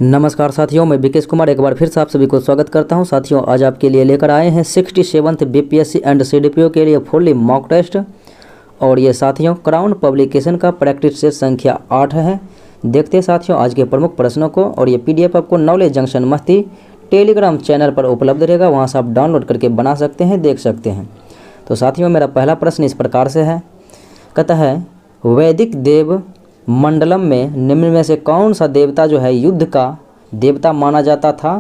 नमस्कार साथियों, मैं विकेश कुमार एक बार फिर से आप सभी को स्वागत करता हूं। साथियों, आज आपके लिए लेकर आए हैं 67th बीपीएससी एंड सीडीपीओ के लिए फुल्ली मॉक टेस्ट। और ये साथियों क्राउन पब्लिकेशन का प्रैक्टिस सेट संख्या 8 है। देखते हैं साथियों आज के प्रमुख प्रश्नों को। और ये पीडीएफ आपको नॉलेज जंक्शन मस्ती टेलीग्राम चैनल पर उपलब्ध रहेगा, वहाँ से आप डाउनलोड करके बना सकते हैं, देख सकते हैं। तो साथियों मेरा पहला प्रश्न इस प्रकार से है, कहता है वैदिक देव मंडलम में निम्न में से कौन सा देवता जो है युद्ध का देवता माना जाता था।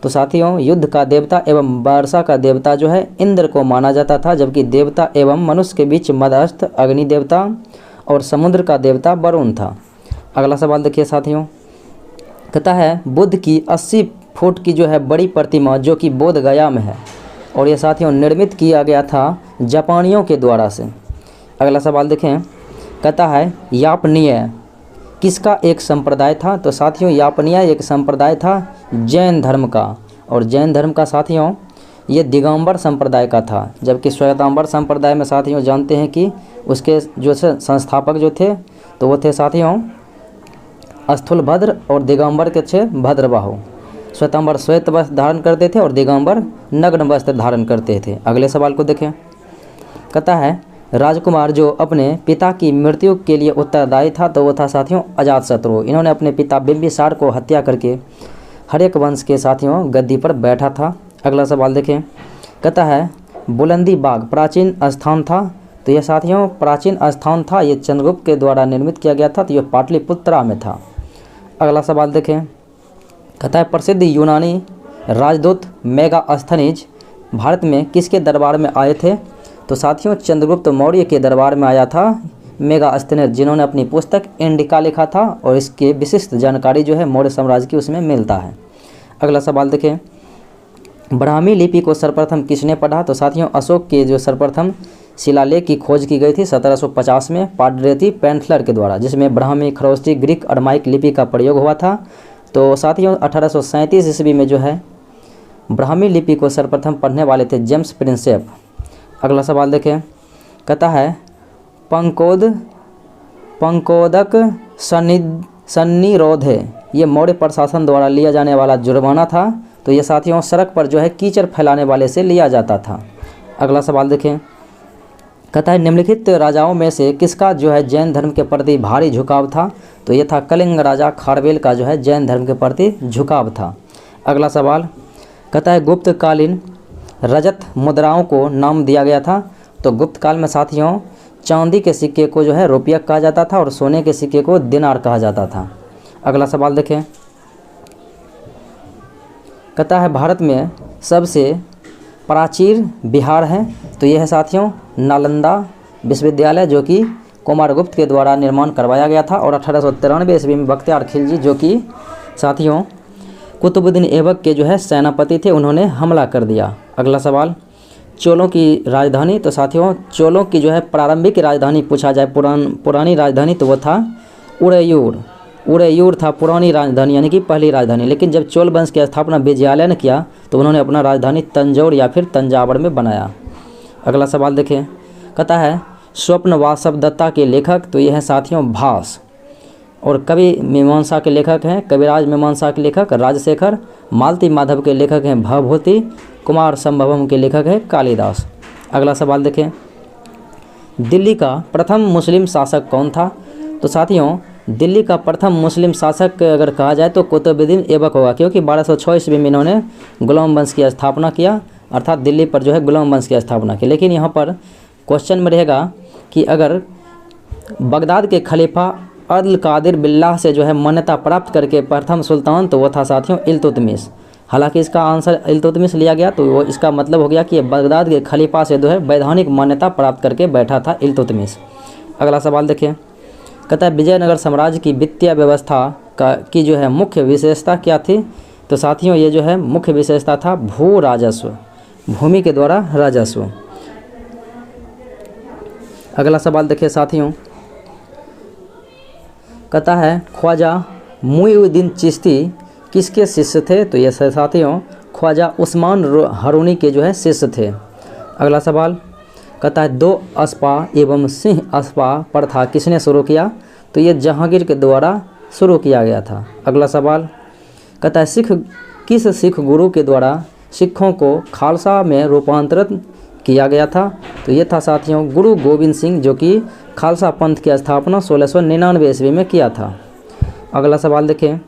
तो साथियों युद्ध का देवता एवं वर्षा का देवता जो है इंद्र को माना जाता था, जबकि देवता एवं मनुष्य के बीच मध्यस्थ अग्नि देवता और समुद्र का देवता वरुण था। अगला सवाल देखिए साथियों, कहता है बुद्ध की 80 फुट की जो है बड़ी प्रतिमा जो कि बोध गया में है, और ये साथियों निर्मित किया गया था जापानियों के द्वारा से। अगला सवाल देखें, कहता है यापनीय किसका एक संप्रदाय था। तो साथियों यापनीय एक संप्रदाय था जैन धर्म का, और जैन धर्म का साथियों ये दिगंबर संप्रदाय का था, जबकि श्वेतांबर संप्रदाय में साथियों जानते हैं कि उसके जो संस्थापक जो थे तो वो थे साथियों स्थूलभद्र, और दिगंबर के थे भद्रबाहु। श्वेतांबर श्वेत वस्त्र धारण करते थे और दिगंबर नग्न वस्त्र धारण करते थे। अगले सवाल को देखें, कहता है राजकुमार जो अपने पिता की मृत्यु के लिए उत्तरदायी था, तो वो था साथियों अजातशत्रु। इन्होंने अपने पिता बिंबिसार को हत्या करके हर्यक वंश के साथियों गद्दी पर बैठा था। अगला सवाल देखें, कहता है बुलंदी बाग प्राचीन स्थान था। तो यह साथियों प्राचीन स्थान था, ये चंद्रगुप्त के द्वारा निर्मित किया गया था, तो यह पाटलिपुत्रा में था। अगला सवाल देखें, कहता है प्रसिद्ध यूनानी राजदूत मेगास्थनीज भारत में किसके दरबार में आए थे। तो साथियों चंद्रगुप्त मौर्य के दरबार में आया था मेगास्थनीज, जिन्होंने अपनी पुस्तक इंडिका लिखा था, और इसकी विशिष्ट जानकारी जो है मौर्य साम्राज्य की उसमें मिलता है। अगला सवाल देखें, ब्राह्मी लिपि को सर्वप्रथम किसने पढ़ा। तो साथियों अशोक के जो सर्वप्रथम शिलालेख की खोज की गई थी 1750 में पाडरेती पेंथलर के द्वारा, जिसमें ब्राह्मी खरोष्टी ग्रीक अरमाइक लिपि का प्रयोग हुआ था। तो साथियों 1837 ईस्वी में जो है ब्राह्मी लिपि को सर्वप्रथम पढ़ने वाले थे जेम्स प्रिंसेप। अगला सवाल देखें, कहता है पंकोदक सन्निरोध है, ये मौर्य प्रशासन द्वारा लिया जाने वाला जुर्माना था। तो ये साथियों सड़क पर जो है कीचड़ फैलाने वाले से लिया जाता था। अगला सवाल देखें, कहता है निम्नलिखित राजाओं में से किसका जो है जैन धर्म के प्रति भारी झुकाव था। तो ये था कलिंग राजा खारवेल का जो है जैन धर्म के प्रति झुकाव था। अगला सवाल कहता है गुप्तकालीन रजत मुद्राओं को नाम दिया गया था। तो गुप्त काल में साथियों चांदी के सिक्के को जो है रुपया कहा जाता था, और सोने के सिक्के को दिनार कहा जाता था। अगला सवाल देखें, कहता है भारत में सबसे प्राचीन बिहार है। तो यह है साथियों नालंदा विश्वविद्यालय, जो कि कुमारगुप्त के द्वारा निर्माण करवाया गया था, और 1893 ईस्वी में बख्तियार खिलजी जो कि साथियों कुतुबुद्दीन ऐबक के जो है सेनापति थे, उन्होंने हमला कर दिया। अगला सवाल चोलों की राजधानी। तो साथियों चोलों की जो है प्रारंभिक राजधानी पूछा जाए पुरानी राजधानी, तो वो था उड़ैयूर था पुरानी राजधानी, यानी कि पहली राजधानी। लेकिन जब चोल वंश की स्थापना विजयालय ने किया तो उन्होंने अपना राजधानी तंजौर या फिर तंजावर में बनाया। अगला सवाल देखें, कहता है स्वप्न वासवदत्ता के लेखक। तो ये हैं साथियों भास, और कवि मीमांसा के लेखक हैं कविराज मीमांसा के लेखक राजशेखर, मालती माधव के लेखक हैं भवभूति, कुमार संभवम के लेखक हैं कालिदास। अगला सवाल देखें, दिल्ली का प्रथम मुस्लिम शासक कौन था। तो साथियों दिल्ली का प्रथम मुस्लिम शासक अगर कहा जाए तो कुतुबुद्दीन ऐबक होगा, क्योंकि 1206 ईस्वी में इन्होंने गुलाम वंश की स्थापना किया, अर्थात दिल्ली पर जो है गुलाम वंश की स्थापना की। लेकिन यहाँ पर क्वेश्चन में रहेगा कि अगर बगदाद के खलीफा अब्दुल कादिर बिल्लाह से जो है मान्यता प्राप्त करके प्रथम सुल्तान, तो वो था साथियों इल्तुतमिश। हालांकि इसका आंसर इल्तुतमिश लिया गया, तो वो इसका मतलब हो गया कि बगदाद के खलीफा से जो है वैधानिक मान्यता प्राप्त करके बैठा था इल्तुतमिश। अगला सवाल देखिए, कहता है विजयनगर साम्राज्य की वित्तीय व्यवस्था की जो है मुख्य विशेषता क्या थी। तो साथियों ये जो है मुख्य विशेषता था भू राजस्व, भूमि के द्वारा राजस्व। अगला सवाल देखिए साथियों, कहता है ख्वाजा मुईउद्दीन चिश्ती किसके शिष्य थे। तो ये साथियों ख्वाजा उस्मान हारूनी के जो है शिष्य थे। अगला सवाल कहता है 2 अस्पा एवं सिंह अस्पा प्रथा किसने शुरू किया। तो ये जहांगीर के द्वारा शुरू किया गया था। अगला सवाल कहता है किस सिख गुरु के द्वारा सिखों को खालसा में रूपांतरित किया गया था? तो ये था साथियों गुरु गोविंद सिंह, जो कि खालसा पंथ की स्थापना 1699 ईस्वी में किया था। अगला सवाल देखें,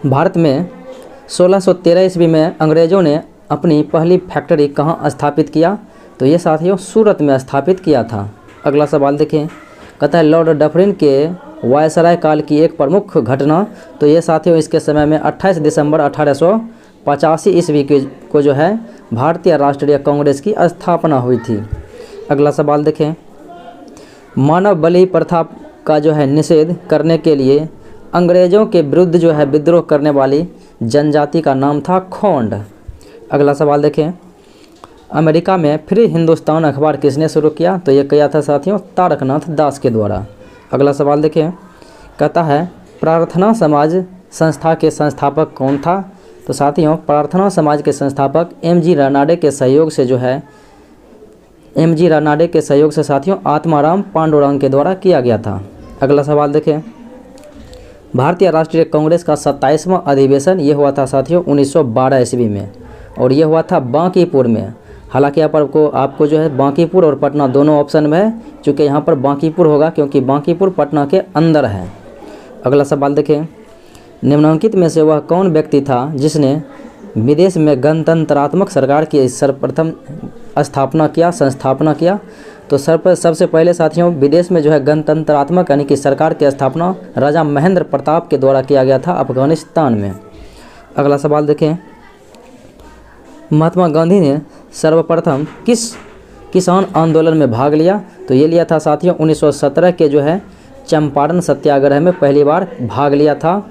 भारत में 1613 ईस्वी में अंग्रेज़ों ने अपनी पहली फैक्ट्री कहाँ स्थापित किया? तो ये साथियों सूरत में स्थापित किया था। अगला सवाल देखें, कहता है लॉर्ड डफरिन के वायसराय काल की एक प्रमुख घटना। तो ये साथियों इसके समय में 28 दिसंबर 1885 ईस्वी को जो है भारतीय राष्ट्रीय कांग्रेस की स्थापना हुई थी। अगला सवाल देखें, मानव बलि प्रथा का जो है निषेध करने के लिए अंग्रेज़ों के विरुद्ध जो है विद्रोह करने वाली जनजाति का नाम था खोंड। अगला सवाल देखें, अमेरिका में फ्री हिंदुस्तान अखबार किसने शुरू किया? तो ये किया था साथियों तारकनाथ दास के द्वारा। अगला सवाल देखें, कहता है प्रार्थना समाज संस्था के संस्थापक कौन था? तो साथियों प्रार्थना समाज के संस्थापक एम.जी. रानाडे के सहयोग से जो है एम.जी. रानाडे के सहयोग से साथियों आत्माराम पांडुरंग के द्वारा किया गया था। अगला सवाल देखें, भारतीय राष्ट्रीय कांग्रेस का 27वां अधिवेशन ये हुआ था साथियों 1912 ईस्वी में, और ये हुआ था बांकीपुर में। हालांकि यहाँ पर आपको जो है बांकीपुर और पटना दोनों ऑप्शन में है, चूँकि यहाँ पर बांकीपुर होगा क्योंकि बांकीपुर पटना के अंदर है। अगला सवाल देखें, निम्नलिखित में से वह कौन व्यक्ति था जिसने विदेश में गणतंत्रात्मक सरकार की सर्वप्रथम संस्थापना किया? तो सबसे पहले साथियों विदेश में जो है गणतंत्रात्मक यानी कि सरकार की स्थापना राजा महेंद्र प्रताप के द्वारा किया गया था अफगानिस्तान में। अगला सवाल देखें, महात्मा गांधी ने सर्वप्रथम किस किसान आंदोलन में भाग लिया? तो ये लिया था साथियों 1917 के जो है चंपारण सत्याग्रह में पहली बार भाग लिया था,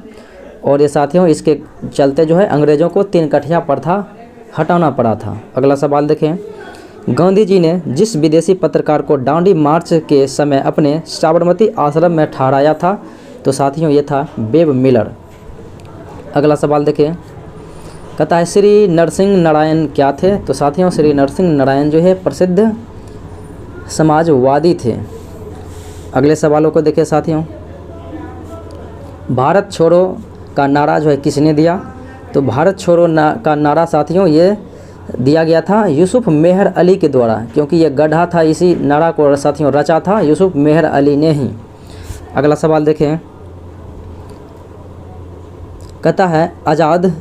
और ये साथियों इसके चलते जो है अंग्रेज़ों को 3 कठिया प्रथा हटाना पड़ा था। अगला सवाल देखें, गांधी जी ने जिस विदेशी पत्रकार को डांडी मार्च के समय अपने साबरमती आश्रम में ठहराया था? तो साथियों ये था वेब मिलर। अगला सवाल देखें, कहता है श्री नरसिंह नारायण क्या थे? तो साथियों श्री नरसिंह नारायण जो है प्रसिद्ध समाजवादी थे। अगले सवालों को देखें साथियों, भारत छोड़ो का नारा जो है किसने दिया? तो भारत छोड़ो का नारा साथियों ये दिया गया था यूसुफ मेहर अली के द्वारा, क्योंकि ये गड्ढा था, इसी नारा को साथियों रचा था यूसुफ मेहर अली ने ही। अगला सवाल देखें, कहता है आज़ाद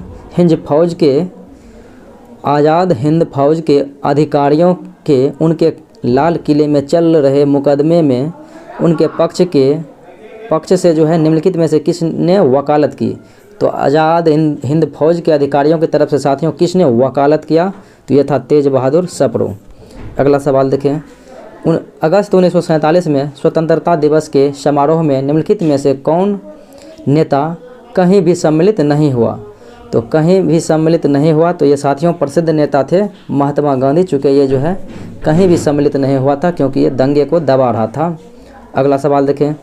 हिंद फौज के अधिकारियों के उनके लाल किले में चल रहे मुकदमे में उनके पक्ष से जो है निम्नलिखित में से किसने वकालत की? तो आज़ाद हिंद फौज के अधिकारियों की तरफ से साथियों किसने वकालत किया? तो यह था तेज बहादुर सप्रू। अगला सवाल देखें, अगस्त 1947 में स्वतंत्रता दिवस के समारोह में निम्नलिखित में से कौन नेता कहीं भी सम्मिलित नहीं हुआ? तो कहीं भी सम्मिलित नहीं हुआ तो ये साथियों प्रसिद्ध नेता थे महात्मा गांधी, चूँकि ये जो है कहीं भी सम्मिलित नहीं हुआ था क्योंकि ये दंगे को दबा रहा था। अगला सवाल देखें,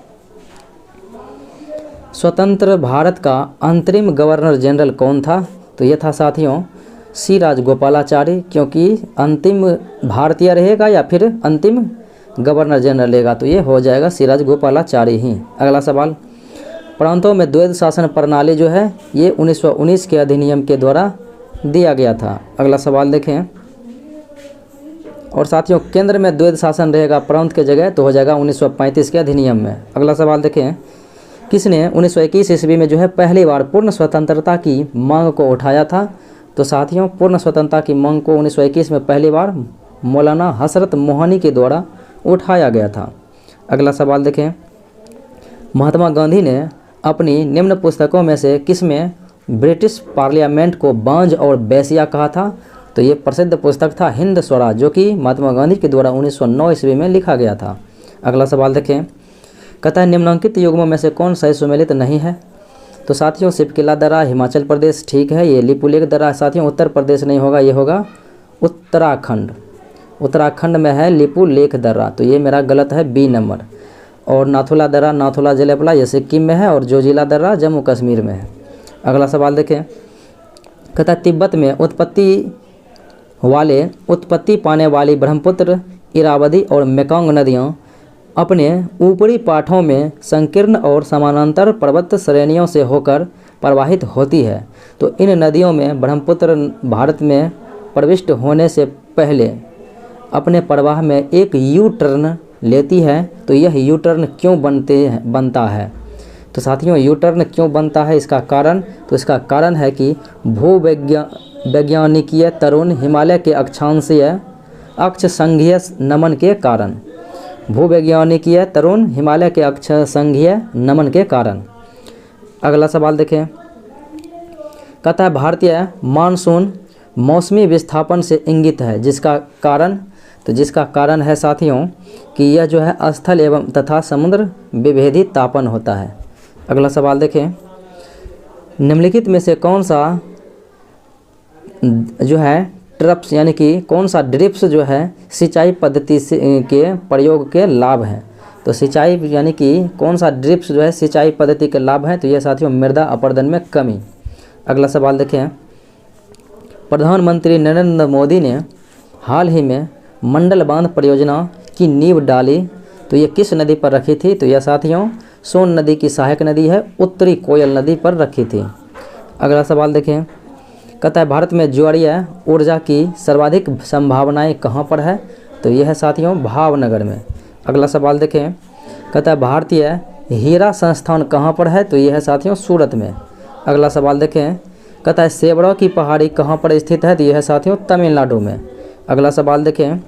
स्वतंत्र भारत का अंतरिम गवर्नर जनरल कौन था? तो ये था साथियों सी राजगोपालाचारी, क्योंकि अंतिम भारतीय रहेगा या फिर अंतिम गवर्नर जनरल रहेगा तो ये हो जाएगा सी राजगोपालाचारी ही। अगला सवाल, प्रांतों में द्वैध शासन प्रणाली जो है ये 1919 के अधिनियम के द्वारा दिया गया था। अगला सवाल देखें, और साथियों केंद्र में द्वैध शासन रहेगा प्रांत के जगह तो हो जाएगा 1935 के अधिनियम में। अगला सवाल देखें, किसने 1921 ईस्वी में जो है पहली बार पूर्ण स्वतंत्रता की मांग को उठाया था? तो साथियों पूर्ण स्वतंत्रता की मांग को 1921 में पहली बार मौलाना हसरत मोहनी के द्वारा उठाया गया था। अगला सवाल देखें, महात्मा गांधी ने अपनी निम्न पुस्तकों में से किसमें ब्रिटिश पार्लियामेंट को बांझ और बेसिया कहा था? तो ये प्रसिद्ध पुस्तक था हिंद स्वराज, जो कि महात्मा गांधी के द्वारा 1909 ईस्वी में लिखा गया था। अगला सवाल देखें, कहता है निम्नलिखित युग्मों में से कौन सही सुमेलित नहीं है? तो साथियों सिपकिला दर्रा हिमाचल प्रदेश ठीक है, ये लिपुलेख दर्रा साथियों उत्तर प्रदेश नहीं होगा, ये होगा उत्तराखंड। उत्तराखंड में है लिपुलेख दर्रा, तो ये मेरा गलत है बी नंबर। और नाथुला दर्रा नाथुला जलेपला ये सिक्किम में है, और जोजिला दर्रा जम्मू कश्मीर में है। अगला सवाल देखें, कहता है तिब्बत में उत्पत्ति पाने वाली ब्रह्मपुत्र, इरावदी और मेकोंग नदियाँ अपने ऊपरी पाठों में संकीर्ण और समानांतर पर्वत श्रेणियों से होकर प्रवाहित होती है। तो इन नदियों में ब्रह्मपुत्र भारत में प्रविष्ट होने से पहले अपने प्रवाह में एक यू टर्न लेती है। तो यह यू टर्न क्यों बनता है? तो साथियों, यू टर्न क्यों बनता है इसका कारण? तो इसका कारण है कि भूवैज्ञानिकीय तरुण हिमालय के अक्ष संघीय नमन के कारण। भूवैज्ञानिकीय तरुण हिमालय के अक्ष संघीय नमन के कारण। अगला सवाल देखें, कहता है भारतीय मानसून मौसमी विस्थापन से इंगित है, जिसका कारण है साथियों कि यह जो है स्थल एवं तथा समुद्र विभेदी तापन होता है। अगला सवाल देखें, निम्नलिखित में से कौन सा जो है ट्रप्स यानी कि कौन सा ड्रिप्स जो है सिंचाई पद्धति से के प्रयोग के लाभ हैं? तो सिंचाई यानी कि कौन सा ड्रिप्स जो है सिंचाई पद्धति के लाभ हैं? तो यह साथियों मृदा अपरदन में कमी। अगला सवाल देखें, प्रधानमंत्री नरेंद्र मोदी ने हाल ही में मंडल बांध परियोजना की नींव डाली, तो ये किस नदी पर रखी थी? तो यह साथियों सोन नदी की सहायक नदी है, उत्तरी कोयल नदी पर रखी थी। अगला सवाल देखें, कहता है भारत में ज्वारीय ऊर्जा की सर्वाधिक संभावनाएं कहाँ पर है? तो यह है साथियों भावनगर में। अगला सवाल देखें, कहता है भारतीय हीरा संस्थान कहाँ पर है? तो यह है साथियों सूरत में। अगला सवाल देखें, कहता है सेबड़ा की पहाड़ी कहाँ पर स्थित है? तो यह है साथियों तमिलनाडु में। अगला सवाल देखें,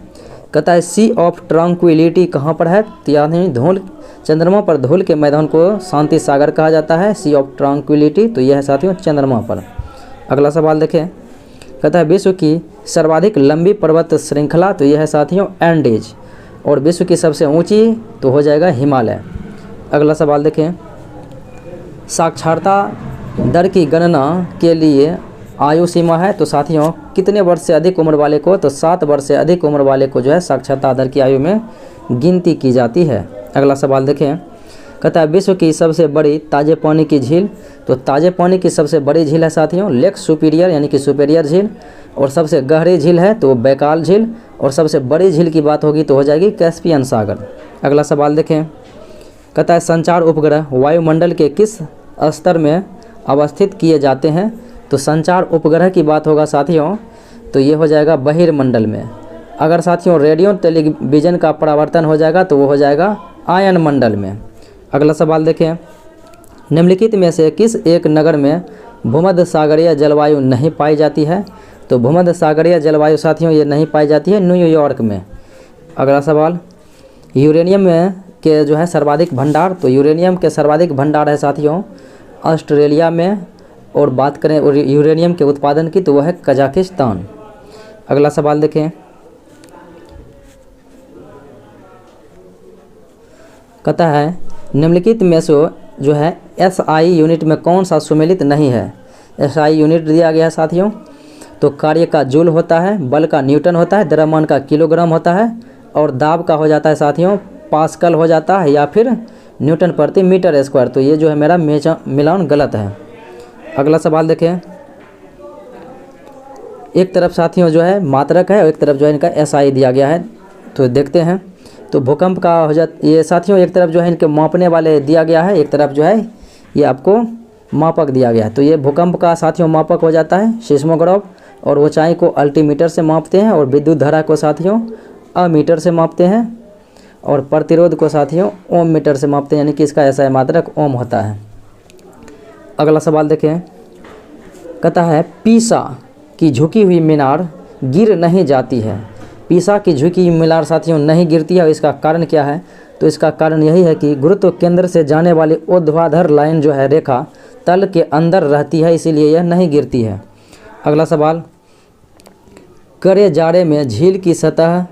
कहता है सी ऑफ ट्रंक्विलिटी कहाँ पर है? तो यानी धूल चंद्रमा पर धूल के मैदान को शांति सागर कहा जाता है, सी ऑफ ट्रंक्विलिटी। तो यह है साथियों चंद्रमा पर। अगला सवाल देखें, कहता है विश्व की सर्वाधिक लंबी पर्वत श्रृंखला? तो यह है साथियों एंडीज। और विश्व की सबसे ऊंची तो हो जाएगा हिमालय। अगला सवाल देखें, साक्षरता दर की गणना के लिए आयु सीमा है? तो साथियों कितने वर्ष से अधिक उम्र वाले को? तो 7 वर्ष से अधिक उम्र वाले को जो है साक्षरता दर की आयु में गिनती की जाती है। अगला सवाल देखें, कहता है विश्व की सबसे बड़ी ताजे पानी की झील? तो ताजे पानी की सबसे बड़ी झील है साथियों लेक सुपीरियर यानी कि सुपीरियर झील। और सबसे गहरी झील है तो बैकाल झील। और सबसे बड़ी झील की बात होगी तो हो जाएगी कैस्पियन सागर। अगला सवाल देखें, कहता है संचार उपग्रह वायुमंडल के किस स्तर में अवस्थित किए जाते हैं? तो संचार उपग्रह की बात होगा साथियों तो ये हो जाएगा बहिर्मंडल में। अगर साथियों रेडियो टेलीविज़न का परावर्तन हो जाएगा तो वो हो जाएगा आयन मंडल में। अगला सवाल देखें, निम्नलिखित में से किस एक नगर में भूमध्य सागरीय जलवायु नहीं पाई जाती है? तो भूमध्य सागरीय जलवायु साथियों ये नहीं पाई जाती है न्यूयॉर्क में। अगला सवाल, यूरेनियम में के जो है सर्वाधिक भंडार? तो यूरेनियम के सर्वाधिक भंडार है साथियों ऑस्ट्रेलिया में। और बात करें यूरेनियम के उत्पादन की तो वह है कजाकिस्तान। अगला सवाल देखें, कहता है निम्नलिखित में से जो है एसआई यूनिट में कौन सा सुमेलित नहीं है? एसआई यूनिट दिया गया है साथियों तो कार्य का जूल होता है, बल का न्यूटन होता है, द्रव्यमान का किलोग्राम होता है और दाब का हो जाता है साथियों पास्कल हो जाता है या फिर न्यूटन प्रति मीटर स्क्वायर। तो ये जो है मेरा मिलान गलत है। अगला सवाल देखें, एक तरफ साथियों जो है मात्रक है और एक तरफ जो है इनका एसआई दिया गया है। तो देखते हैं, तो भूकंप का हो जाता ये साथियों एक तरफ जो है इनके मापने वाले दिया गया है, एक तरफ जो है ये आपको मापक दिया गया है। तो ये भूकंप का साथियों मापक हो जाता है सिस्मोग्राफ। और ऊंचाई को अल्टीमीटर से मापते हैं और विद्युत धारा को साथियों अमीटर से मापते हैं और प्रतिरोध को साथियों ओम मीटर से मापते हैं, यानी कि इसका ऐसा मात्रक ओम होता है। अगला सवाल देखें, कहता है पीसा की झुकी हुई मीनार गिर नहीं जाती है? पीसा की झुकी हुई मीनार साथियों नहीं गिरती है और इसका कारण क्या है? तो इसका कारण यही है कि गुरुत्व केंद्र से जाने वाली ऊर्ध्वाधर लाइन जो है रेखा तल के अंदर रहती है, इसीलिए यह नहीं गिरती है। अगला सवाल, कड़े जाड़े में झील की सतह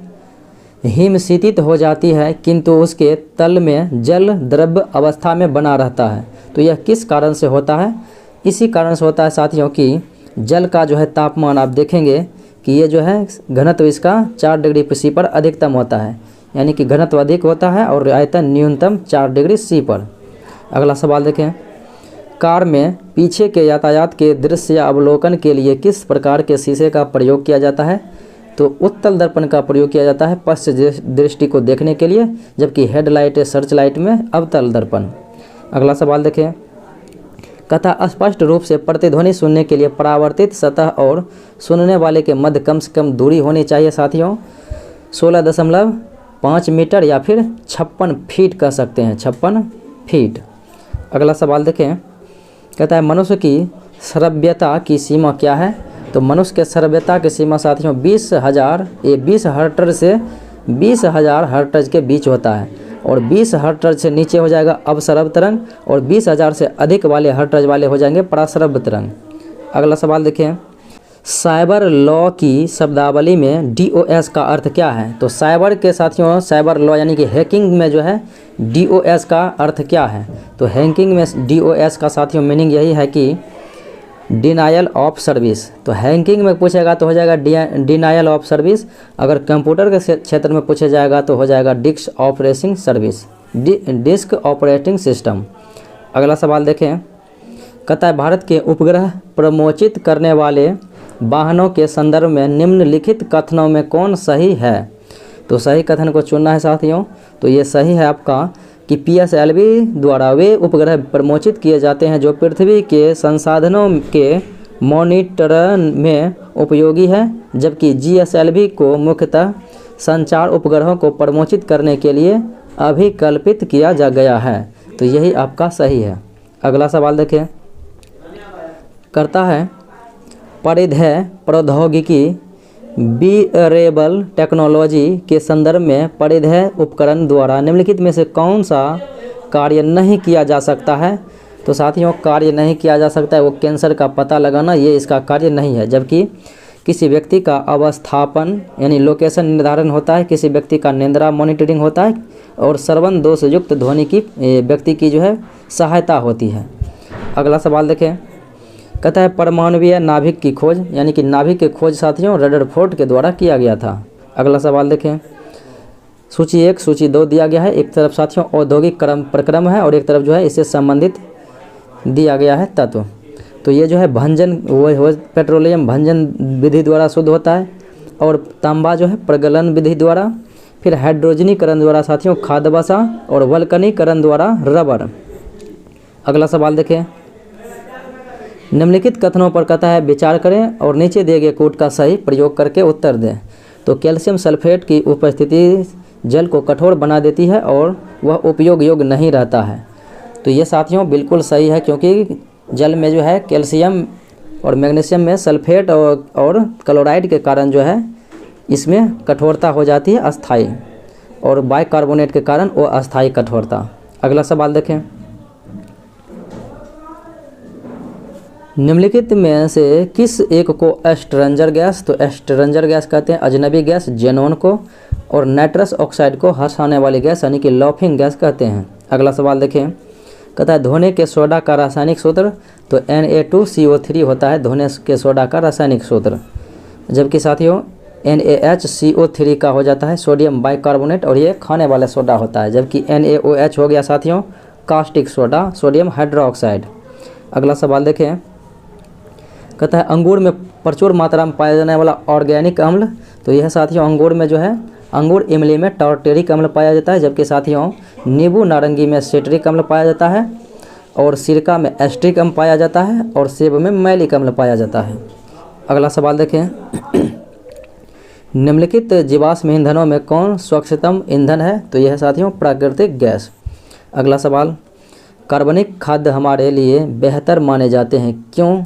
हिमशीतित हो जाती है किंतु उसके तल में जल द्रव्य अवस्था में बना रहता है। तो यह किस कारण से होता है? इसी कारण से होता है साथियों कि जल का जो है तापमान आप देखेंगे कि ये जो है घनत्व इसका 4 डिग्री सी पर अधिकतम होता है, यानी कि घनत्व अधिक होता है और आयतन न्यूनतम 4 डिग्री सी पर। अगला सवाल देखें, कार में पीछे के यातायात के दृश्य या अवलोकन के लिए किस प्रकार के शीशे का प्रयोग किया जाता है? तो उत्तल दर्पण का प्रयोग किया जाता है पश्च दृष्टि को देखने के लिए, जबकि हेडलाइट सर्च लाइट में अवतल दर्पण। अगला सवाल देखें, कथा स्पष्ट रूप से प्रतिध्वनि सुनने के लिए परावर्तित सतह और सुनने वाले के मध्य कम से कम दूरी होनी चाहिए साथियों 16.5 मीटर या फिर 56 फीट कह सकते हैं, 56 फीट। अगला सवाल देखें, कहता है मनुष्य की श्रव्यता की सीमा क्या है? तो मनुष्य के श्रव्यता की सीमा साथियों 20 हर्ट्ज से 20,000 हर्ट्ज के बीच होता है, और 20 हर्ट्ज से नीचे हो जाएगा अपश्रव्य तरंग, और 20,000 से अधिक वाले हर्ट्ज वाले हो जाएंगे पराश्रव्य तरंग। अगला सवाल देखें, साइबर लॉ की शब्दावली में DOS का अर्थ क्या है? तो साइबर के साथियों साइबर लॉ यानी कि हैकिंग में जो है DOS का अर्थ क्या है? तो हैकिंग में DOS का साथियों मीनिंग यही है कि डिनायल ऑफ सर्विस। तो हैकिंग में पूछेगा तो हो जाएगा डिनायल ऑफ सर्विस, अगर कंप्यूटर के क्षेत्र में पूछा जाएगा तो हो जाएगा disk operating service, disk operating system. अगला सवाल देखें, कहता है भारत के उपग्रह प्रमोचित करने वाले वाहनों के संदर्भ में निम्नलिखित कथनों में कौन सही है? तो सही कथन को चुनना है साथियों। तो ये सही है आपका कि PSLV द्वारा वे उपग्रह प्रमोचित किए जाते हैं जो पृथ्वी के संसाधनों के मॉनिटरण में उपयोगी है, जबकि GSLV को मुख्यतः संचार उपग्रहों को प्रमोचित करने के लिए अभिकल्पित किया जा गया है। तो यही आपका सही है। अगला सवाल देखें, करता है परिधेय प्रौद्योगिकी वियरेबल टेक्नोलॉजी के संदर्भ में परिधेय उपकरण द्वारा निम्नलिखित में से कौन सा कार्य नहीं किया जा सकता है? तो साथियों कार्य नहीं किया जा सकता है वो कैंसर का पता लगाना, ये इसका कार्य नहीं है। जबकि किसी व्यक्ति का अवस्थापन यानी लोकेशन निर्धारण होता है, किसी व्यक्ति का निंद्रा मॉनिटरिंग होता है, और श्रवण दोष युक्त ध्वनि की व्यक्ति की जो है सहायता होती है। अगला सवाल देखें, कहता है परमाणुवीय नाभिक की खोज यानी कि नाभिक की खोज साथियों रदरफोर्ड के द्वारा किया गया था। अगला सवाल देखें, सूची 1 सूची 2 दिया गया है। एक तरफ साथियों औद्योगिक प्रक्रम है और एक तरफ जो है इससे संबंधित दिया गया है तत्व। तो ये जो है भंजन वो पेट्रोलियम भंजन विधि द्वारा शुद्ध होता है, और तांबा जो है प्रगलन विधि द्वारा, फिर हाइड्रोजनीकरण द्वारा साथियों खाद्य वसा, और वल्कनीकरण द्वारा रबर। अगला सवाल देखें, निम्नलिखित कथनों पर कहता है विचार करें और नीचे दिए गए कोड का सही प्रयोग करके उत्तर दें। तो कैल्शियम सल्फेट की उपस्थिति जल को कठोर बना देती है और वह उपयोग योग्य नहीं रहता है। तो ये साथियों बिल्कुल सही है, क्योंकि जल में जो है कैल्शियम और मैग्नीशियम में सल्फेट और क्लोराइड के कारण जो है इसमें कठोरता हो जाती है अस्थायी, और बाइकार्बोनेट के कारण वो अस्थायी कठोरता। अगला सवाल देखें, निम्नलिखित में से किस एक को एस्ट्रेंजर गैस, तो एस्ट्रेंजर गैस कहते हैं अजनबी गैस जेनोन को, और नाइट्रस ऑक्साइड को हंसाने वाली गैस यानी कि लॉफिंग गैस कहते हैं। अगला सवाल देखें, कहता है धोने के सोडा का रासायनिक सूत्र, तो Na2CO3 होता है धोने के सोडा का रासायनिक सूत्र, जबकि साथियों NaHCO3 का हो जाता है सोडियम बाइकार्बोनेट, और ये खाने वाला सोडा होता है, जबकि NaOH हो गया साथियों कास्टिक सोडा सोडियम हाइड्रोक्साइड। अगला सवाल देखें, कहता है अंगूर में प्रचुर मात्रा में पाया जाने वाला ऑर्गेनिक अम्ल, तो यह साथियों अंगूर में जो है अंगूर इमली में टार्टेरिक अम्ल पाया जाता है, जबकि साथियों नींबू नारंगी में सिट्रिक अम्ल पाया जाता है, और सिरका में एस्ट्रिक अम्ल पाया जाता है, और सेब में मैलिक अम्ल पाया जाता है। अगला सवाल देखें, निम्नलिखित जीवाश्म ईंधनों में कौन स्वच्छतम ईंधन है? तो यह साथियों प्राकृतिक गैस। अगला सवाल, कार्बनिक खाद्य हमारे लिए बेहतर माने जाते हैं, क्यों?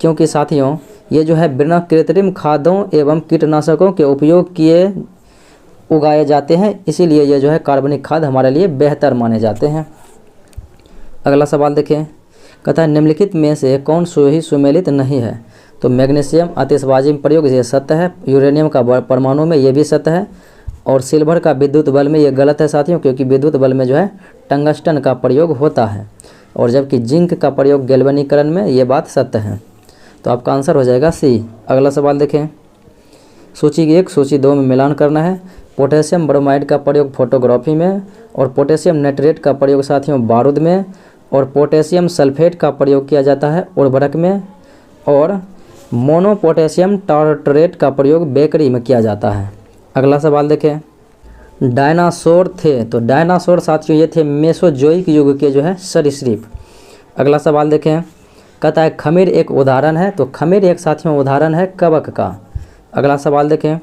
क्योंकि साथियों ये जो है बिना कृत्रिम खादों एवं कीटनाशकों के उपयोग किए उगाए जाते हैं, इसीलिए ये जो है कार्बनिक खाद्य हमारे लिए बेहतर माने जाते हैं। अगला सवाल देखें, कहता है निम्नलिखित में से कौन सही सुमेलित नहीं है? तो मैग्नीशियम आतिशबाजी में प्रयोग ये सत्य है, यूरेनियम का परमाणु में ये भी सत्य है, और सिल्वर का विद्युत बल में ये गलत है साथियों, क्योंकि विद्युत बल में जो है टंगस्टन का प्रयोग होता है, और जबकि जिंक का प्रयोग गैल्वेनीकरण में ये बात सत्य है। तो आपका आंसर हो जाएगा सी। अगला सवाल देखें, सूची 1 सूची 2 में मिलान करना है। पोटेशियम ब्रोमाइड का प्रयोग फोटोग्राफी में, और पोटेशियम नाइट्रेट का प्रयोग साथियों बारूद में, और पोटेशियम सल्फेट का प्रयोग किया जाता है उर्वरक में, और मोनोपोटेशियम टार्टरेट का प्रयोग बेकरी में किया जाता है। अगला सवाल देखें, डायनासोर थे, तो डायनासोर साथियों ये थे मेसोजोइक युग के जो है सरीसृप। अगला सवाल देखें, कहता है खमीर एक उदाहरण है, तो खमीर एक साथियों उदाहरण है कवक का। अगला सवाल देखें,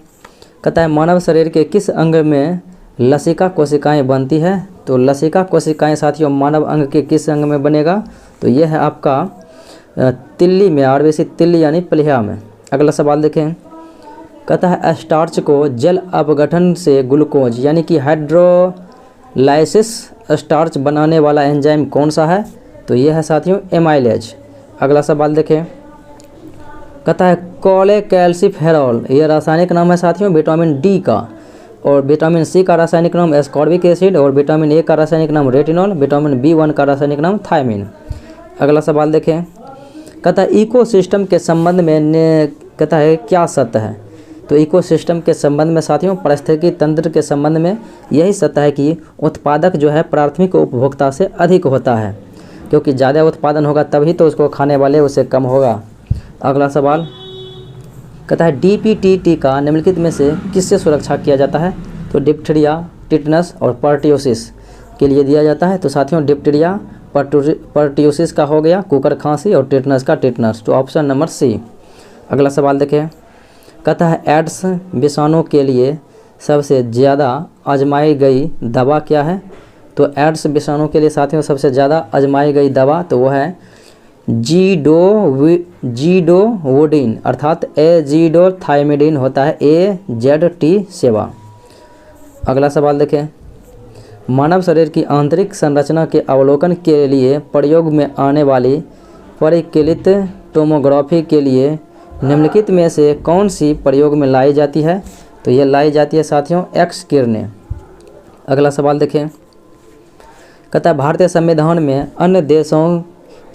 कहता है मानव शरीर के किस अंग में लसिका कोशिकाएं बनती है, तो लसिका कोशिकाएं साथियों मानव अंग के किस अंग में बनेगा, तो यह है आपका तिल्ली में, आरबीसी तिल्ली यानी प्लीहा में। अगला सवाल देखें, कहता है स्टार्च को जल अपघटन से ग्लूकोज यानी कि हाइड्रोलाइसिस स्टार्च बनाने वाला एंजाइम कौन सा है, तो यह है साथियों एमाइलेज। अगला सवाल देखें, कहता है कोलेकैल्सिफेरॉल, यह रासायनिक नाम है साथियों विटामिन डी का, और विटामिन सी का रासायनिक नाम एस्कॉर्बिक एसिड, और विटामिन ए का रासायनिक नाम रेटिनॉल, विटामिन B1 का रासायनिक नाम थायमिन। अगला सवाल देखें, कहता है इकोसिस्टम के संबंध में कहता है क्या सत्य है, तो इकोसिस्टम के संबंध में साथियों पारिस्थितिकी तंत्र के संबंध में यही सत्य है कि उत्पादक जो है प्राथमिक उपभोक्ता से अधिक होता है, क्योंकि ज़्यादा उत्पादन होगा तभी तो उसको खाने वाले उससे कम होगा। अगला सवाल कहता है DPTT का निम्नलिखित में से किससे सुरक्षा किया जाता है, तो डिप्थीरिया, टिटनस और पर्ट्यूसिस के लिए दिया जाता है। तो साथियों डिप्थीरिया पर्ट्यूसिस का हो गया कुकर खांसी, और टिटनस का टिटनस, तो ऑप्शन नंबर सी। अगला सवाल देखें, कहता है एड्स विषाणु के लिए सबसे ज़्यादा आजमाई गई दवा क्या है, तो एड्स विषाणु के लिए साथियों सबसे ज़्यादा आजमाई गई दवा तो वो है जीडोवोडिन अर्थात एजिडोथाइमिडिन होता है AZT7। अगला सवाल देखें, मानव शरीर की आंतरिक संरचना के अवलोकन के लिए प्रयोग में आने वाली परिकलित टोमोग्राफी के लिए निम्नलिखित में से कौन सी प्रयोग में लाई जाती है, तो ये लाई जाती है साथियों एक्स किरणें। अगला सवाल देखें, कहता है भारतीय संविधान में अन्य देशों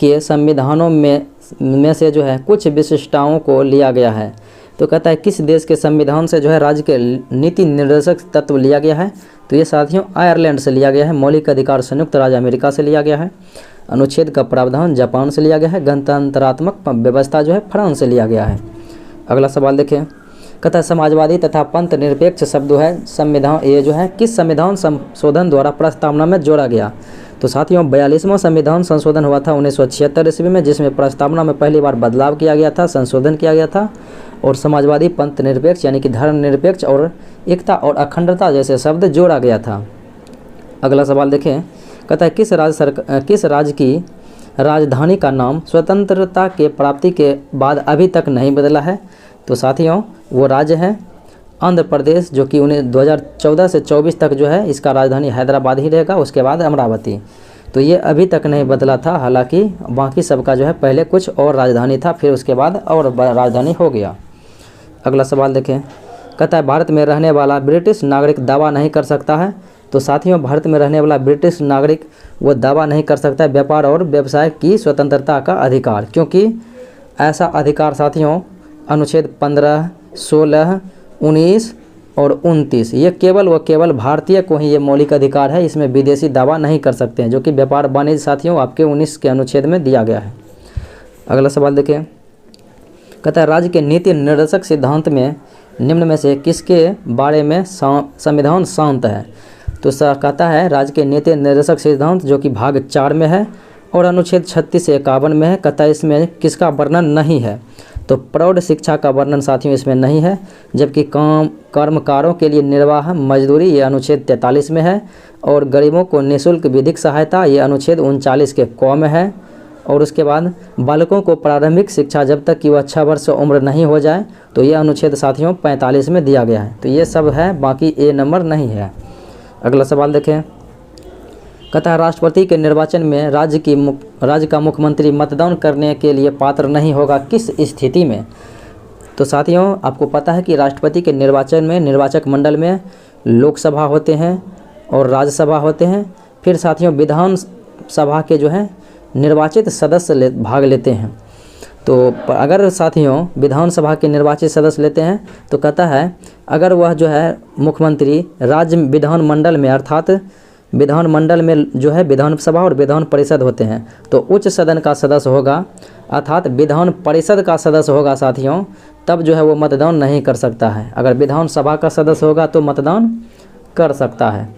के संविधानों में से जो है कुछ विशिष्टताओं को लिया गया है, तो कहता है किस देश के संविधान से जो है राज्य के नीति निर्देशक तत्व लिया गया है, तो ये साथियों आयरलैंड से लिया गया है। मौलिक अधिकार संयुक्त राज्य अमेरिका से लिया गया है। अनुच्छेद का प्रावधान जापान से लिया गया है। गणतंत्रात्मक व्यवस्था जो है फ्रांस से लिया गया है। अगला सवाल देखें, कहता है समाजवादी तथा पंथ निरपेक्ष शब्द है संविधान ये जो है किस संविधान संशोधन द्वारा प्रस्तावना में जोड़ा गया, तो साथियों 42वां संविधान संशोधन हुआ था 1976 ईस्वी में, जिसमें प्रस्तावना में पहली बार बदलाव किया गया था, संशोधन किया गया था, और समाजवादी पंथ निरपेक्ष यानी कि धर्म निरपेक्ष और एकता और अखंडता जैसे शब्द जोड़ा गया था। अगला सवाल देखें, कहता है किस राज्य की राजधानी का नाम स्वतंत्रता के प्राप्ति के बाद अभी तक नहीं बदला है, तो साथियों वो राज्य है आंध्र प्रदेश, जो कि 2014 से 24 तक जो है इसका राजधानी हैदराबाद ही रहेगा, उसके बाद अमरावती। तो ये अभी तक नहीं बदला था, हालांकि बाकी सबका जो है पहले कुछ और राजधानी था, फिर उसके बाद और राजधानी हो गया। अगला सवाल देखें, कहता है भारत में रहने वाला ब्रिटिश नागरिक दावा नहीं कर सकता है, तो साथियों भारत में रहने वाला ब्रिटिश नागरिक वो दावा नहीं कर सकता है व्यापार और व्यवसाय की स्वतंत्रता का अधिकार, क्योंकि ऐसा अधिकार साथियों अनुच्छेद 15, 16, 19 और 29 ये केवल भारतीय को ही ये मौलिक अधिकार है, इसमें विदेशी दावा नहीं कर सकते हैं, जो कि व्यापार वाणिज्य साथियों आपके 19 के अनुच्छेद में दिया गया है। अगला सवाल देखें, कहता है राज्य के नीति निर्देशक सिद्धांत में निम्न में से किसके बारे में संविधान शांत है, तो कहता है राज्य के नीति निर्देशक सिद्धांत जो कि भाग 4 में है और अनुच्छेद 36 से 51 में है। कहता है इसमें किसका वर्णन नहीं है, तो प्रौढ़ शिक्षा का वर्णन साथियों इसमें नहीं है, जबकि कर्मकारों के लिए निर्वाह मजदूरी ये अनुच्छेद 43 में है, और गरीबों को निःशुल्क विधिक सहायता ये अनुच्छेद 39 के क में है, और उसके बाद बालकों को प्रारंभिक शिक्षा जब तक कि वह 6 वर्ष उम्र नहीं हो जाए तो ये अनुच्छेद साथियों 45 में दिया गया है। तो ये सब है, बाकी ए नंबर नहीं है। अगला सवाल देखें, कहता है राष्ट्रपति के निर्वाचन में राज्य का मुख्यमंत्री मतदान करने के लिए पात्र नहीं होगा किस स्थिति में, तो साथियों आपको पता है कि राष्ट्रपति के निर्वाचन में निर्वाचक मंडल में लोकसभा होते हैं और राज्यसभा होते हैं, फिर साथियों विधान सभा के जो है निर्वाचित सदस्य भाग लेते हैं। तो अगर साथियों विधानसभा के निर्वाचित सदस्य लेते हैं तो कहता है अगर वह जो है मुख्यमंत्री राज्य विधानमंडल में अर्थात विधानमंडल में जो है विधानसभा और विधान परिषद होते हैं, तो उच्च सदन का सदस्य होगा अर्थात विधान परिषद का सदस्य होगा साथियों, तब जो है वो मतदान नहीं कर सकता है। अगर विधानसभा का सदस्य होगा तो मतदान कर सकता है।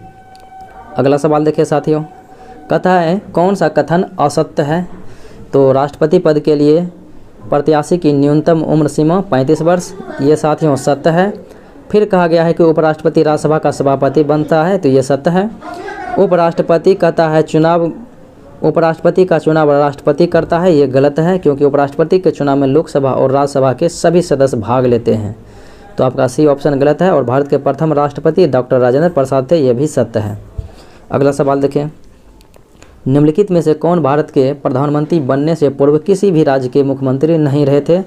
अगला सवाल देखिए साथियों, कहता है कौन सा कथन असत्य है? तो राष्ट्रपति पद के लिए प्रत्याशी की न्यूनतम उम्र सीमा 35 वर्ष, ये साथियों सत्य है। फिर कहा गया है कि उपराष्ट्रपति राज्यसभा का सभापति बनता है, तो ये सत्य है। उपराष्ट्रपति कहता है उपराष्ट्रपति का चुनाव राष्ट्रपति करता है, ये गलत है, क्योंकि उपराष्ट्रपति के चुनाव में लोकसभा और राज्यसभा के सभी सदस्य भाग लेते हैं। तो आपका सी ऑप्शन गलत है। और भारत के प्रथम राष्ट्रपति डॉक्टर राजेंद्र प्रसाद थे, ये भी सत्य है। अगला सवाल देखें, निम्नलिखित में से कौन भारत के प्रधानमंत्री बनने से पूर्व किसी भी राज्य के मुख्यमंत्री नहीं रहे थे?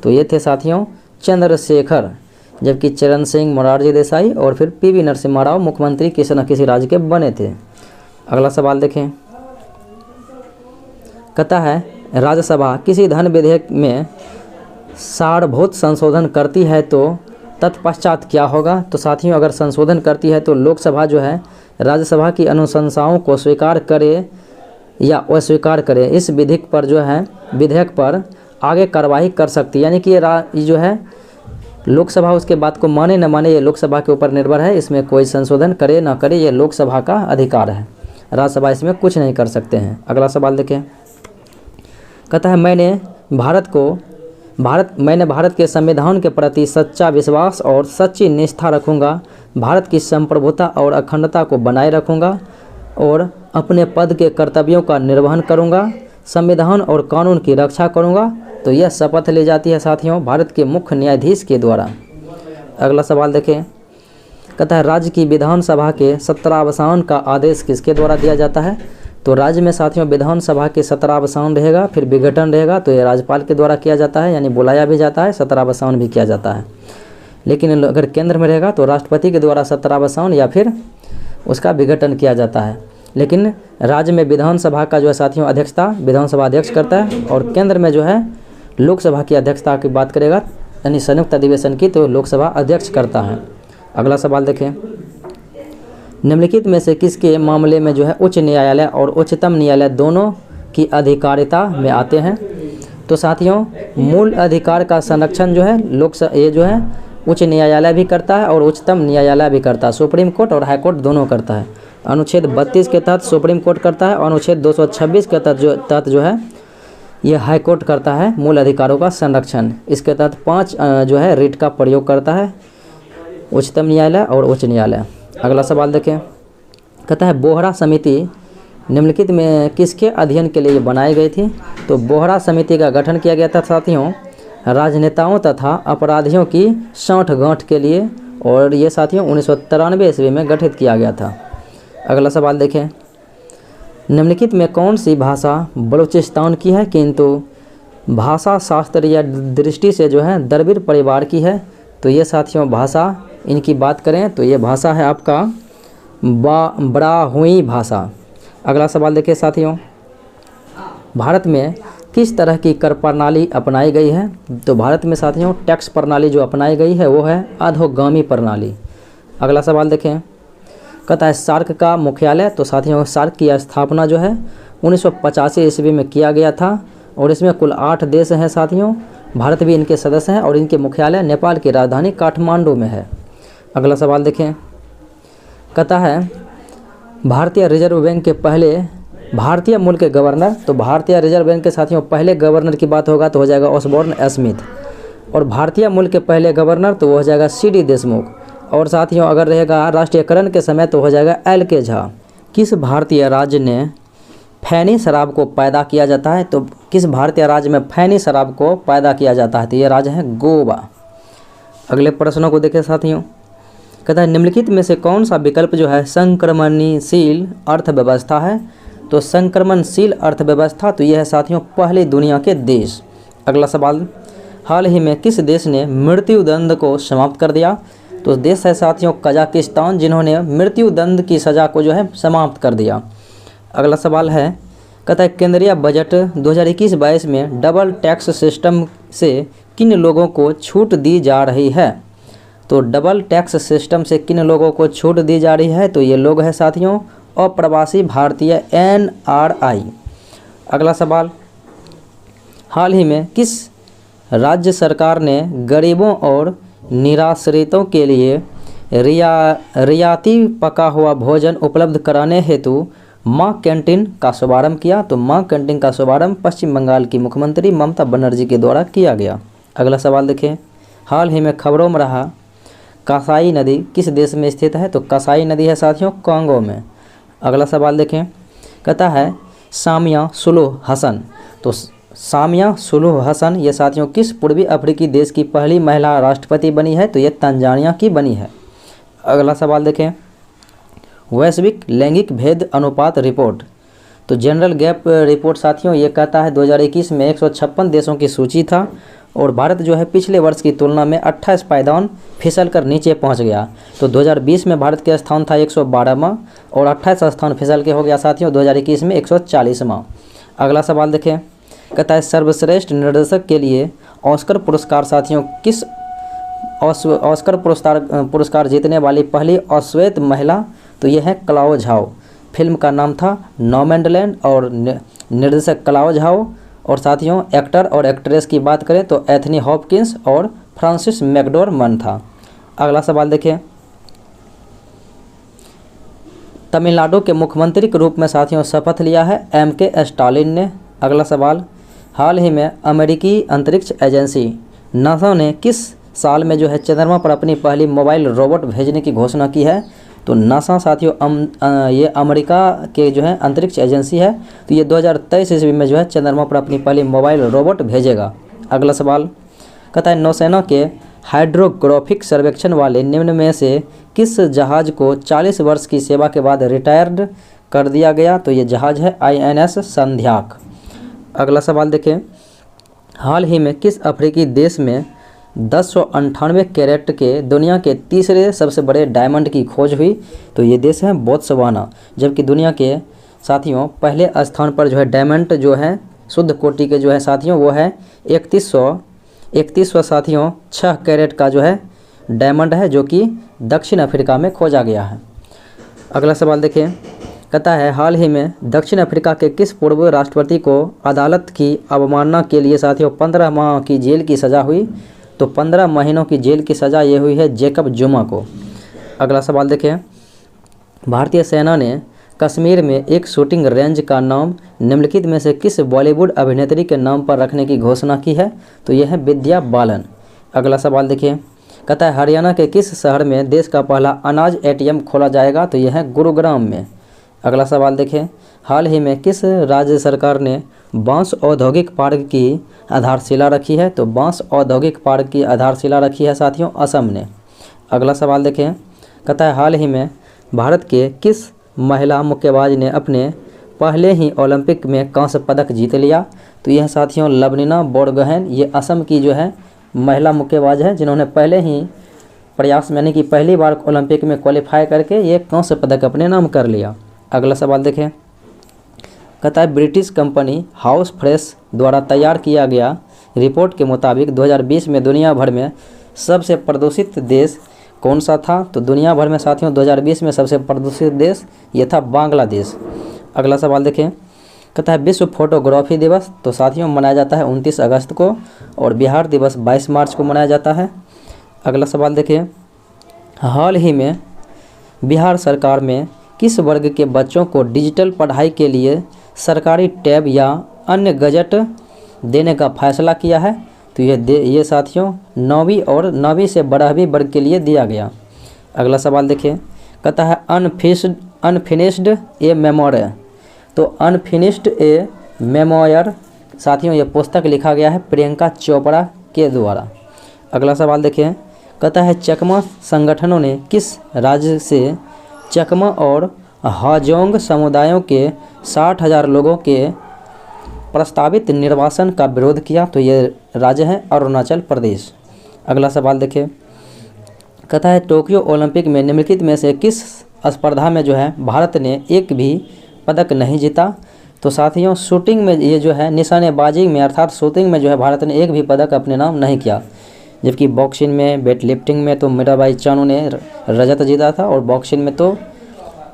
तो ये थे साथियों चंद्रशेखर, जबकि चरण सिंह, मोरारजी देसाई और फिर पीवी नरसिम्हा राव मुख्यमंत्री किसी न किसी राज्य के बने थे। अगला सवाल देखें, कहता है राज्यसभा किसी धन विधेयक में सारभूत संशोधन करती है तो तत्पश्चात क्या होगा? तो साथियों अगर संशोधन करती है तो लोकसभा जो है राज्यसभा की अनुशंसाओं को स्वीकार करे या अस्वीकार करे, इस विधेयक पर आगे कार्रवाई कर सकती है। यानी कि ये जो है लोकसभा उसके बात को माने न माने, ये लोकसभा के ऊपर निर्भर है। इसमें कोई संशोधन करे ना करे, ये लोकसभा का अधिकार है, राज्यसभा इसमें कुछ नहीं कर सकते हैं। अगला सवाल देखें, कहता है मैंने भारत के संविधान के प्रति सच्चा विश्वास और सच्ची निष्ठा रखूँगा, भारत की संप्रभुता और अखंडता को बनाए रखूँगा और अपने पद के कर्तव्यों का निर्वहन करूँगा, संविधान और कानून की रक्षा करूँगा। तो यह शपथ ली जाती है साथियों भारत के मुख्य न्यायाधीश के द्वारा। अगला सवाल देखें, कहता है राज्य की विधानसभा के सत्रावसान का आदेश किसके द्वारा दिया जाता है? तो राज्य में साथियों विधानसभा के सत्रावसान रहेगा, फिर विघटन रहेगा, तो ये राज्यपाल के द्वारा किया जाता है, यानी बुलाया भी जाता है, सत्रावसान भी किया जाता है। लेकिन अगर केंद्र में रहेगा तो राष्ट्रपति के द्वारा सत्रावसान या फिर उसका विघटन किया जाता है। लेकिन राज्य में विधानसभा का जो है साथियों अध्यक्षता विधानसभा अध्यक्ष करता है, और केंद्र में जो है लोकसभा की अध्यक्षता की बात करेगा, यानी संयुक्त अधिवेशन की, तो लोकसभा अध्यक्ष करता है। अगला सवाल देखें, निम्नलिखित में से किसके मामले में जो है उच्च न्यायालय और उच्चतम न्यायालय दोनों की अधिकारिता में आते हैं? तो साथियों मूल अधिकार का संरक्षण जो है ये जो है उच्च न्यायालय भी करता है और उच्चतम न्यायालय भी करता है, सुप्रीम कोर्ट और हाई कोर्ट दोनों करता है। अनुच्छेद 32 के तहत सुप्रीम कोर्ट करता है, और अनुच्छेद 226 के तहत जो है ये हाई कोर्ट करता है मूल अधिकारों का संरक्षण। इसके तहत 5 जो है रिट का प्रयोग करता है उच्चतम न्यायालय और उच्च न्यायालय। अगला सवाल देखें, कहता है बोहरा समिति निम्नलिखित में किसके अध्ययन के लिए बनाई गई थी? तो बोहरा समिति का गठन किया गया था साथियों राजनेताओं तथा अपराधियों की साठगांठ के लिए, और ये साथियों 1993 ईस्वी में गठित किया गया था। अगला सवाल देखें, निम्नलिखित में कौन सी भाषा बलूचिस्तान की है किंतु भाषा शास्त्रीय दृष्टि से जो है द्रविड़ परिवार की है? तो ये साथियों भाषा इनकी बात करें तो ये भाषा है आपका ब्राहुई भाषा। अगला सवाल देखिए साथियों, भारत में किस तरह की कर प्रणाली अपनाई गई है? तो भारत में साथियों टैक्स प्रणाली जो अपनाई गई है वो है अधोगामी प्रणाली। अगला सवाल देखें, कहता है सार्क का मुख्यालय, तो साथियों सार्क की स्थापना जो है 1985 ईस्वी में किया गया था, और इसमें कुल 8 देश हैं साथियों, भारत भी इनके सदस्य हैं, और इनके मुख्यालय नेपाल की राजधानी काठमांडू में है। अगला सवाल देखें, कहता है भारतीय रिजर्व बैंक के पहले भारतीय मूल के गवर्नर, तो भारतीय रिजर्व बैंक के साथियों पहले गवर्नर की बात होगा तो हो जाएगा ऑसबोर्न स्मिथ, और भारतीय मूल के पहले गवर्नर तो वो हो जाएगा CD देशमुख, और साथियों अगर रहेगा राष्ट्रीयकरण के समय तो हो जाएगा LK झा। किस भारतीय राज्य ने फैनी शराब को पैदा किया जाता है? तो किस भारतीय राज्य में फैनी शराब को पैदा किया जाता है? तो ये राज्य है गोवा। अगले प्रश्नों को देखें साथियों, कहता है निम्नलिखित में से कौन सा विकल्प जो है संक्रमणशील अर्थव्यवस्था है? तो संक्रमणशील अर्थव्यवस्था तो यह है साथियों पहले दुनिया के देश। अगला सवाल, हाल ही में किस देश ने मृत्यु दंड को समाप्त कर दिया? तो देश है साथियों कजाकिस्तान, जिन्होंने मृत्यु दंड की सज़ा को जो है समाप्त कर दिया। अगला सवाल है, कहता है केंद्रीय बजट 2021-22 में डबल टैक्स सिस्टम से किन लोगों को छूट दी जा रही है? तो डबल टैक्स सिस्टम से किन लोगों को छूट दी जा रही है? तो ये लोग हैं साथियों अप्रवासी भारतीय NRI। अगला सवाल, हाल ही में किस राज्य सरकार ने गरीबों और निराश्रितों के लिए रियायती पका हुआ भोजन उपलब्ध कराने हेतु माँ कैंटीन का शुभारंभ किया? तो माँ कैंटीन का शुभारंभ पश्चिम बंगाल की मुख्यमंत्री ममता बनर्जी के द्वारा किया गया। अगला सवाल देखें, हाल ही में खबरों में रहा कासाई नदी किस देश में स्थित है? तो कासाई नदी है साथियों कांगो में। अगला सवाल देखें, कहता है सामिया सुलूह हसन। तो सामिया सुलूह हसन ये साथियों किस पूर्वी अफ्रीकी देश की पहली महिला राष्ट्रपति बनी है? तो ये तंजानिया की बनी है। अगला सवाल देखें, वैश्विक लैंगिक भेद अनुपात रिपोर्ट। तो जनरल गैप रिपोर्ट साथियों ये कहता है 2021 में 156 देशों की सूची था और भारत जो है पिछले वर्ष की तुलना में 28 पायदान फिसल कर नीचे पहुंच गया। तो 2020 में भारत का स्थान था 112वां और 28 स्थान फिसल के हो गया साथियों 2021 में 140वां। अगला सवाल देखें, कहता है सर्वश्रेष्ठ निर्देशक के लिए ऑस्कर पुरस्कार साथियों किस ऑस्कर पुरस्कार जीतने वाली पहली अश्वेत महिला? तो यह है क्लाओ झाओ। फिल्म का नाम था नोमैडलैंड और निर्देशक क्लाओ झाओ। और साथियों एक्टर और एक्ट्रेस की बात करें तो एथनी हॉपकिंस और फ्रांसिस मैकडोरमन था। अगला सवाल देखें, तमिलनाडु के मुख्यमंत्री के रूप में साथियों शपथ लिया है MK स्टालिन ने। अगला सवाल, हाल ही में अमेरिकी अंतरिक्ष एजेंसी नासा ने किस साल में जो है चंद्रमा पर अपनी पहली मोबाइल रोबोट भेजने की घोषणा की है? तो नासा साथियों ये अमेरिका के जो है अंतरिक्ष एजेंसी है। तो ये 2023 ईस्वी में जो है चंद्रमा पर अपनी पहली मोबाइल रोबोट भेजेगा। अगला सवाल, कहता है नौसेना के हाइड्रोग्राफिक सर्वेक्षण वाले निम्न में से किस जहाज़ को 40 वर्ष की सेवा के बाद रिटायर्ड कर दिया गया? तो ये जहाज़ है INS संध्याक। अगला सवाल देखें, हाल ही में किस अफ्रीकी देश में 1098 कैरेट के दुनिया के तीसरे सबसे बड़े डायमंड की खोज हुई? तो ये देश है बोत्सवाना। जबकि दुनिया के साथियों पहले स्थान पर जो है डायमंड जो है शुद्ध कोटि के जो है साथियों वो है 3100 साथियों 6 कैरेट का जो है डायमंड है जो कि दक्षिण अफ्रीका में खोजा गया है। अगला सवाल देखिए, कहता है हाल ही में दक्षिण अफ्रीका के किस पूर्व राष्ट्रपति को अदालत की अवमानना के लिए साथियों 15 माह की जेल की सज़ा हुई? तो 15 महीनों की जेल की सज़ा ये हुई है जेकब जुमा को। अगला सवाल देखें, भारतीय सेना ने कश्मीर में एक शूटिंग रेंज का नाम निम्नलिखित में से किस बॉलीवुड अभिनेत्री के नाम पर रखने की घोषणा की है? तो यह है विद्या बालन। अगला सवाल देखिए, कहता है हरियाणा के किस शहर में देश का पहला अनाज ATM खोला जाएगा? तो यह है गुरुग्राम में। अगला सवाल देखें, हाल ही में किस राज्य सरकार ने बांस औद्योगिक पार्क की आधारशिला रखी है? तो बांस औद्योगिक पार्क की आधारशिला रखी है साथियों असम ने। अगला सवाल देखें, कहता है हाल ही में भारत के किस महिला मुक्केबाज ने अपने पहले ही ओलंपिक में कांस्य पदक जीत लिया? तो यह साथियों लवलीना बोरगोहेन, ये असम की जो है महिला मुक्केबाज है जिन्होंने पहले ही प्रयास यानी कि पहली बार ओलंपिक में क्वालिफाई करके ये कांस्य पदक अपने नाम कर लिया। अगला सवाल देखें, कहता है ब्रिटिश कंपनी हाउस फ्रेश द्वारा तैयार किया गया रिपोर्ट के मुताबिक 2020 में दुनिया भर में सबसे प्रदूषित देश कौन सा था? तो दुनिया भर में साथियों 2020 में सबसे प्रदूषित देश ये था बांग्लादेश। अगला सवाल देखें, कहता है विश्व फोटोग्राफी दिवस तो साथियों मनाया जाता है 29 अगस्त को और बिहार दिवस 22 मार्च को मनाया जाता है। अगला सवाल देखिए, हाल ही में बिहार सरकार में किस वर्ग के बच्चों को डिजिटल पढ़ाई के लिए सरकारी टैब या अन्य गजट देने का फैसला किया है? तो ये साथियों 9वीं और 9वीं से 12वीं वर्ग के लिए दिया गया। अगला सवाल देखिए, कहता है अनफिनिश्ड ए मेमोर। तो अनफिनिश्ड ए मेमोयर साथियों ये पुस्तक लिखा गया है प्रियंका चोपड़ा के द्वारा। अगला सवाल देखिए, कहता है चकमा संगठनों ने किस राज्य से चकमा और हाजोंग समुदायों के 60,000 लोगों के प्रस्तावित निर्वासन का विरोध किया? तो ये राज्य है अरुणाचल प्रदेश। अगला सवाल देखिए, कहता है टोक्यो ओलंपिक में निम्नलिखित में से किस स्पर्धा में जो है भारत ने एक भी पदक नहीं जीता? तो साथियों शूटिंग में ये जो है निशानेबाजी में अर्थात शूटिंग में जो है भारत ने एक भी पदक अपने नाम नहीं किया। जबकि बॉक्सिंग में वेट लिफ्टिंग में तो मीराबाई चानू ने रजत जीता था और बॉक्सिंग में तो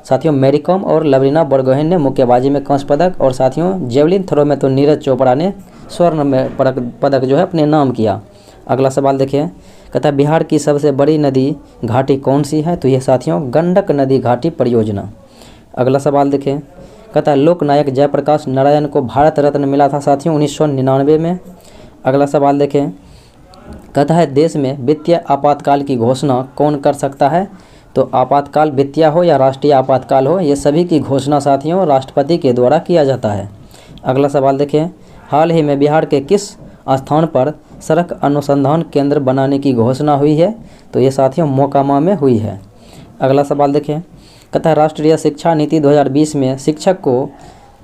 साथियों मैरी कॉम और लवलीना बोरगोहेन ने मुक्केबाजी में कांस्य पदक, और साथियों जेवलिन थ्रो में तो नीरज चोपड़ा ने स्वर्ण में पदक जो है अपने नाम किया। अगला सवाल देखिए, कहता है बिहार की सबसे बड़ी नदी घाटी कौन सी है? तो यह साथियों गंडक नदी घाटी परियोजना। अगला सवाल देखिए, कहता है लोकनायक जयप्रकाश नारायण को भारत रत्न मिला था साथियों 1999 में। अगला सवाल देखें, कहता है देश में वित्तीय आपातकाल की घोषणा कौन कर सकता है? तो आपातकाल वित्तीय हो या राष्ट्रीय आपातकाल हो, ये सभी की घोषणा साथियों राष्ट्रपति के द्वारा किया जाता है। अगला सवाल देखें, हाल ही में बिहार के किस स्थान पर सड़क अनुसंधान केंद्र बनाने की घोषणा हुई है? तो ये साथियों मोकामा में हुई है। अगला सवाल देखें, कहता है राष्ट्रीय शिक्षा नीति 2020 में शिक्षक को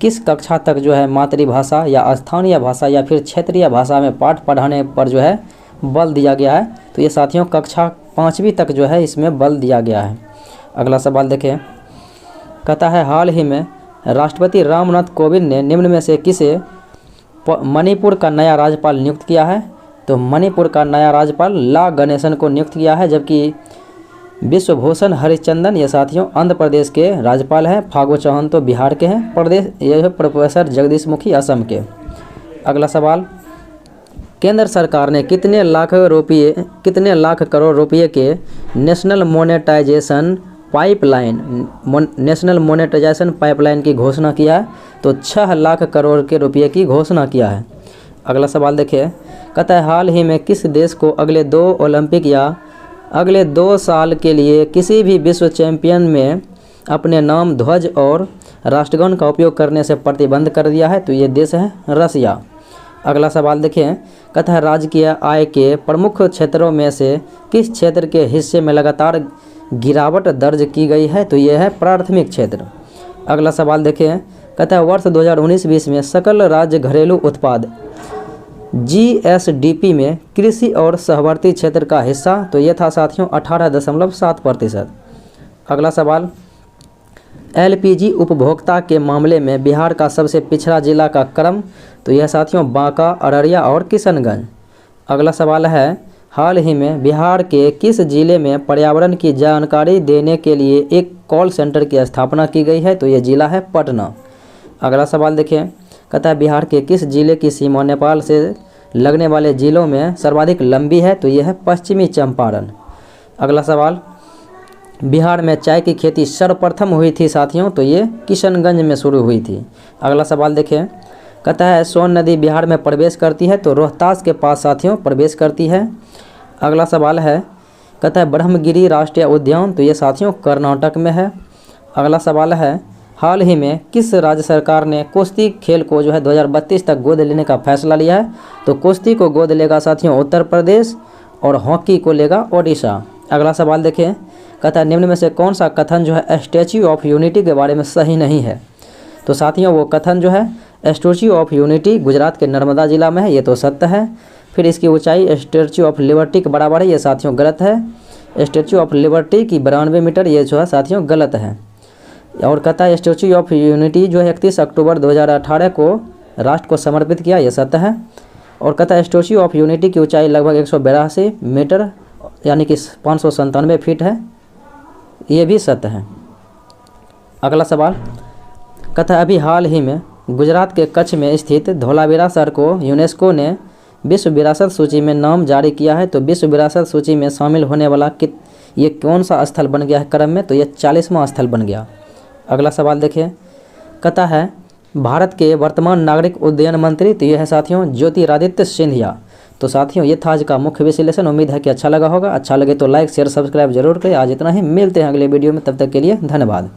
किस कक्षा तक जो है मातृभाषा या स्थानीय भाषा या फिर क्षेत्रीय भाषा में पाठ पढ़ाने पर जो है बल दिया गया है? तो ये साथियों कक्षा 5वीं तक जो है इसमें बल दिया गया है। अगला सवाल देखें, कहता है हाल ही में राष्ट्रपति रामनाथ कोविंद ने निम्न में से किसे मणिपुर का नया राज्यपाल नियुक्त किया है? तो मणिपुर का नया राज्यपाल ला गणेशन को नियुक्त किया है, जबकि विश्वभूषण हरिचंदन ये साथियों आंध्र प्रदेश के राज्यपाल हैं। फागू चौहान तो बिहार के हैं। प्रदेश ये है प्रोफेसर जगदीश मुखी असम के। अगला सवाल, केंद्र सरकार ने कितने लाख करोड़ रुपये के नेशनल मोनेटाइजेशन पाइपलाइन की घोषणा किया है? तो 6 लाख करोड़ के रुपये की घोषणा किया है। अगला सवाल देखिए, कहता है हाल ही में किस देश को अगले 2 ओलंपिक या अगले 2 साल के लिए किसी भी विश्व चैंपियन में अपने नाम, ध्वज और राष्ट्रगान का उपयोग करने से प्रतिबंध कर दिया है? तो ये देश है रसिया। अगला सवाल देखिए, कहता है राजकीय आय के प्रमुख क्षेत्रों में से किस क्षेत्र के हिस्से में लगातार गिरावट दर्ज की गई है? तो ये है प्राथमिक क्षेत्र। अगला सवाल देखिए, कहता है वर्ष 2019-20 में सकल राज्य घरेलू उत्पाद GSDP में कृषि और सहवर्ती क्षेत्र का हिस्सा तो ये था साथियों 18.7%। अगला सवाल, LPG उपभोक्ता के मामले में बिहार का सबसे पिछड़ा जिला का क्रम? तो यह साथियों बांका, अररिया और किशनगंज। अगला सवाल है, हाल ही में बिहार के किस जिले में पर्यावरण की जानकारी देने के लिए एक कॉल सेंटर की स्थापना की गई है? तो यह जिला है पटना। अगला सवाल देखिए, कहता है बिहार के किस जिले की सीमा नेपाल से लगने वाले जिलों में सर्वाधिक लंबी है? तो यह है पश्चिमी चंपारण। अगला सवाल, बिहार में चाय की खेती सर्वप्रथम हुई थी साथियों? तो ये किशनगंज में शुरू हुई थी। अगला सवाल देखिए, कहता है सोन नदी बिहार में प्रवेश करती है? तो रोहतास के पास साथियों प्रवेश करती है। अगला सवाल है, कहता है ब्रह्मगिरी राष्ट्रीय उद्यान? तो ये साथियों कर्नाटक में है। अगला सवाल है, हाल ही में किस राज्य सरकार ने कुश्ती खेल को जो है 2032 तक गोद लेने का फैसला लिया है? तो कुश्ती को गोद लेगा साथियों उत्तर प्रदेश और हॉकी को लेगा ओडिशा। अगला सवाल देखिए, कहता है निम्न में से कौन सा कथन जो है स्टैच्यू ऑफ यूनिटी के बारे में सही नहीं है? तो साथियों वो कथन जो है स्टैच्यू ऑफ यूनिटी गुजरात के नर्मदा जिला में है, ये तो सत्य है। फिर इसकी ऊंचाई स्टैच्यू ऑफ लिबर्टी के बराबर है, ये साथियों गलत है। स्टैच्यू ऑफ लिबर्टी की 92 मीटर, ये जो है साथियों गलत है। और कहता है स्टैच्यू ऑफ यूनिटी जो है 31 अक्टूबर 2018 को राष्ट्र को समर्पित किया, यह सत्य है। और कहता है स्टैच्यू ऑफ यूनिटी की ऊंचाई लगभग 182 मीटर यानी कि 597 फीट है, ये भी सत्य है। अगला सवाल, कहता है अभी हाल ही में गुजरात के कच्छ में स्थित धोलावीरा शहर को यूनेस्को ने विश्व विरासत सूची में नाम जारी किया है? तो विश्व विरासत सूची में शामिल होने वाला ये कौन सा स्थल बन गया है क्रम में? तो ये 40वां स्थल बन गया। अगला सवाल देखिए, कहता है भारत के वर्तमान नागरिक उड्डयन मंत्री? तो ये है साथियों ज्योतिरादित्य सिंधिया। तो साथियों ये था आज का मुख्य विश्लेषण। उम्मीद है कि अच्छा लगा होगा। अच्छा लगे तो लाइक शेयर सब्सक्राइब जरूर करें। आज इतना ही, मिलते हैं अगले वीडियो में, तब तक के लिए धन्यवाद।